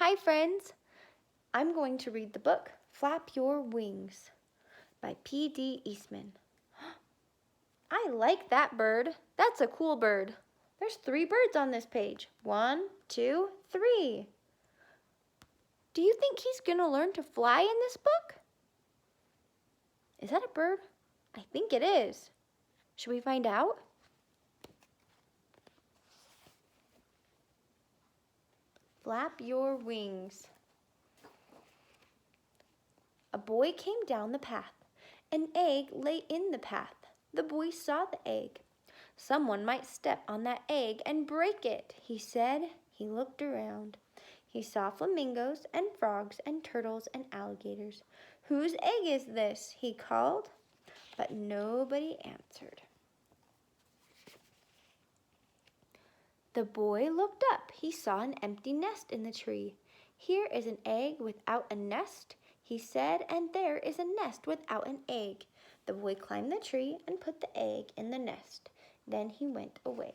Hi friends, I'm going to read the book Flap Your Wings by P.D. Eastman. I like that bird. That's a cool bird. There's 3 birds on this page. 1, 2, 3. Do you think he's going to learn to fly in this book? Is that a bird? I think it is. Should we find out? Flap your wings. A boy came down the path. An egg lay in the path. The boy saw the egg. Someone might step on that egg and break it, he said. He looked around. He saw flamingos and frogs and turtles and alligators. Whose egg is this? He called, but nobody answered. The boy looked up. He saw an empty nest in the tree. Here is an egg without a nest, he said, and there is a nest without an egg. The boy climbed the tree and put the egg in the nest. Then he went away.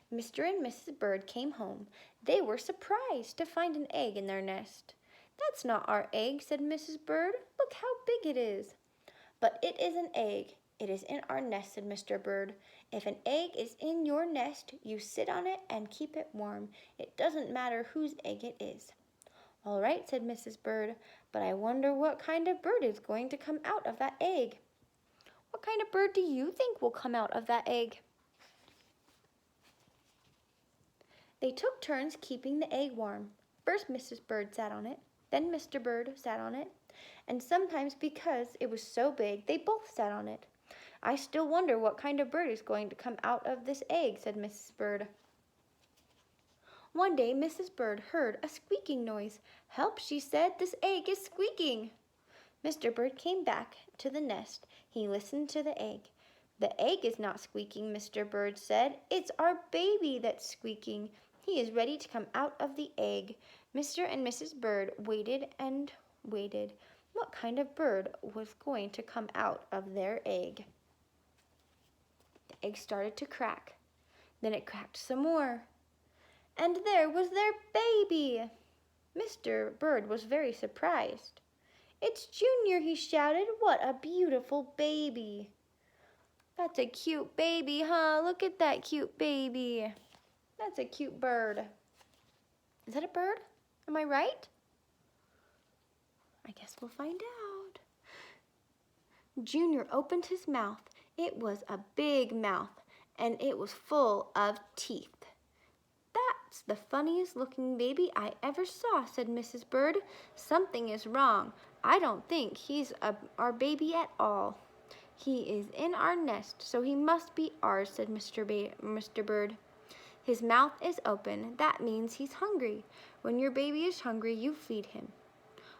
Mr. and Mrs. Bird came home. They were surprised to find an egg in their nest. "That's not our egg," said Mrs. Bird. "Look how big it is." "But it is an egg. It is in our nest," said Mr. Bird. "If an egg is in your nest, you sit on it and keep it warm. It doesn't matter whose egg it is." "All right," said Mrs. Bird, "but I wonder what kind of bird is going to come out of that egg." What kind of bird do you think will come out of that egg? They took turns keeping the egg warm. First Mrs. Bird sat on it, then Mr. Bird sat on it, and sometimes because it was so big, they both sat on it. "I still wonder what kind of bird is going to come out of this egg," said Mrs. Bird. One day Mrs. Bird heard a squeaking noise. "Help," she said, "this egg is squeaking." Mr. Bird came back to the nest. He listened to the egg. "The egg is not squeaking," Mr. Bird said. "It's our baby that's squeaking. He is ready to come out of the egg." Mr. and Mrs. Bird waited and waited. What kind of bird was going to come out of their egg? The egg started to crack. Then it cracked some more. And there was their baby! Mr. Bird was very surprised. "It's Junior," he shouted. "What a beautiful baby." "That's a cute baby, huh? Look at that cute baby. That's a cute bird." Is that a bird? Am I right? I guess we'll find out. Junior opened his mouth. It was a big mouth, and it was full of teeth. "That's the funniest looking baby I ever saw," said Mrs. Bird. "Something is wrong. I don't think he's our baby at all." "He is in our nest, so he must be ours," said Mr. Bird. "His mouth is open. That means he's hungry. When your baby is hungry, you feed him."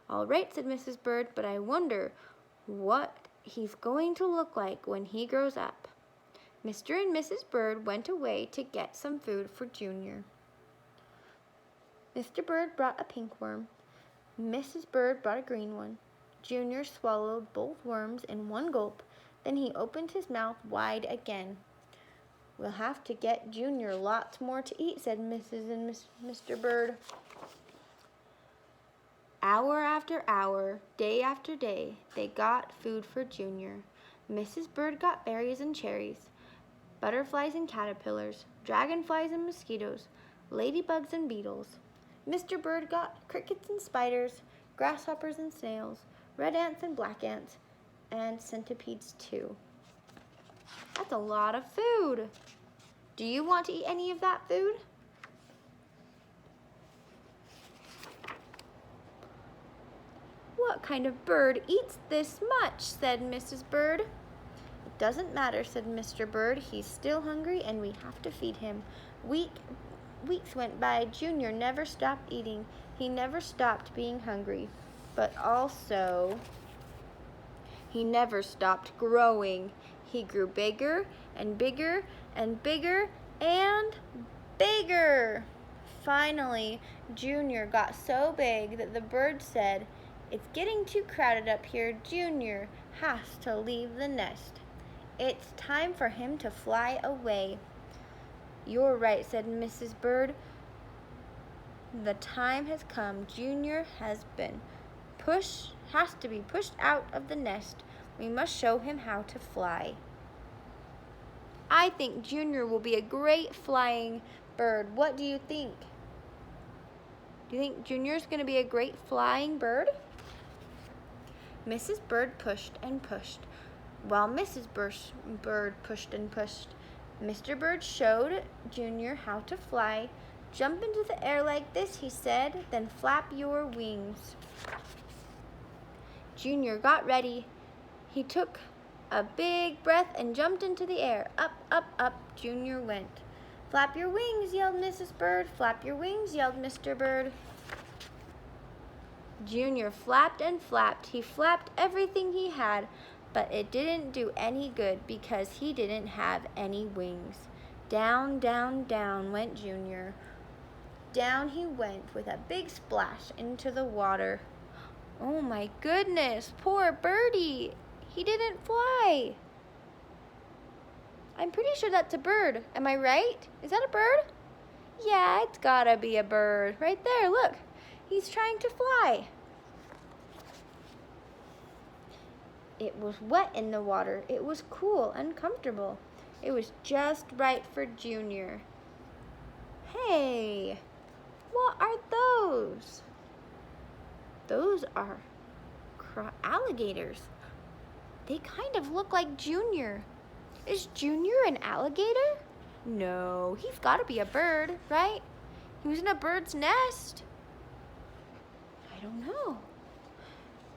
"All right," said Mrs. Bird, "but I wonder what he's going to look like when he grows up." Mr. and Mrs. Bird went away to get some food for Junior. Mr. Bird brought a pink worm. Mrs. Bird brought a green one. Junior swallowed both worms in one gulp. Then he opened his mouth wide again. "We'll have to get Junior lots more to eat," said Mrs. and Mr. Bird. Hour after hour, day after day, they got food for Junior. Mrs. Bird got berries and cherries, butterflies and caterpillars, dragonflies and mosquitoes, ladybugs and beetles. Mr. Bird got crickets and spiders, grasshoppers and snails, red ants and black ants, and centipedes too. That's a lot of food. Do you want to eat any of that food? "What kind of bird eats this much?" said Mrs. Bird. "It doesn't matter," said Mr. Bird. "He's still hungry and we have to feed him." Weeks went by. Junior never stopped eating. He never stopped being hungry. But also, he never stopped growing. He grew bigger and bigger and bigger and bigger. Finally, Junior got so big that the bird said, "It's getting too crowded up here. Junior has to leave the nest. It's time for him to fly away." "You're right," said Mrs. Bird. The time has come. Junior has to be pushed out of the nest. We must show him how to fly. I think Junior will be a great flying bird. What do you think? Do you think Junior's going to be a great flying bird? Mrs. Bird pushed and pushed, while Mrs. Bird pushed and pushed. Mr. Bird showed Junior how to fly. Jump into the air like this, he said, then flap your wings. Junior got ready. He took a big breath and jumped into the air. Up, up, up, Junior went. Flap your wings, yelled Mrs. Bird. Flap your wings, yelled Mr. Bird. Junior flapped and flapped. He flapped everything he had, but it didn't do any good because he didn't have any wings. Down, down, down went Junior. Down he went with a big splash into the water. Oh my goodness, poor birdie. He didn't fly. I'm pretty sure that's a bird. Am I right? Is that a bird? Yeah, it's gotta be a bird. Right there, look. He's trying to fly. It was wet in the water. It was cool and comfortable. It was just right for Junior. Hey, what are those? Those are alligators. They kind of look like Junior. Is Junior an alligator? No, he's got to be a bird, right? He was in a bird's nest. I don't know.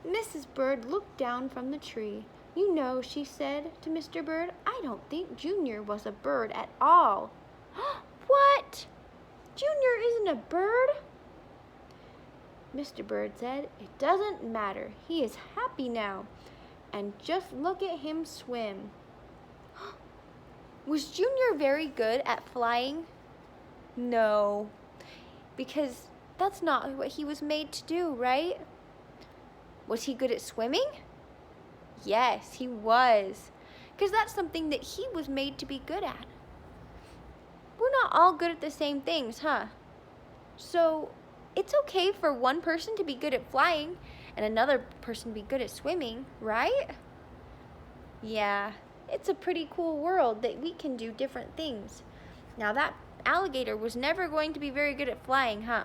Mrs. Bird looked down from the tree. You know, she said to Mr. Bird, I don't think Junior was a bird at all. What? Junior isn't a bird? Mr. Bird said, it doesn't matter. He is happy now. And just look at him swim. Was Junior very good at flying? No, because that's not what he was made to do, right? Was he good at swimming? Yes, he was, because that's something that he was made to be good at. We're not all good at the same things, huh? So it's okay for one person to be good at flying and another person to be good at swimming, right? Yeah, it's a pretty cool world that we can do different things. Now that alligator was never going to be very good at flying, huh?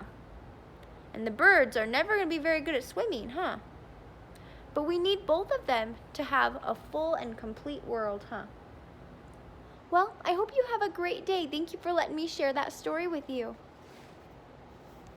And the birds are never going to be very good at swimming, huh? But we need both of them to have a full and complete world, huh? Well, I hope you have a great day. Thank you for letting me share that story with you.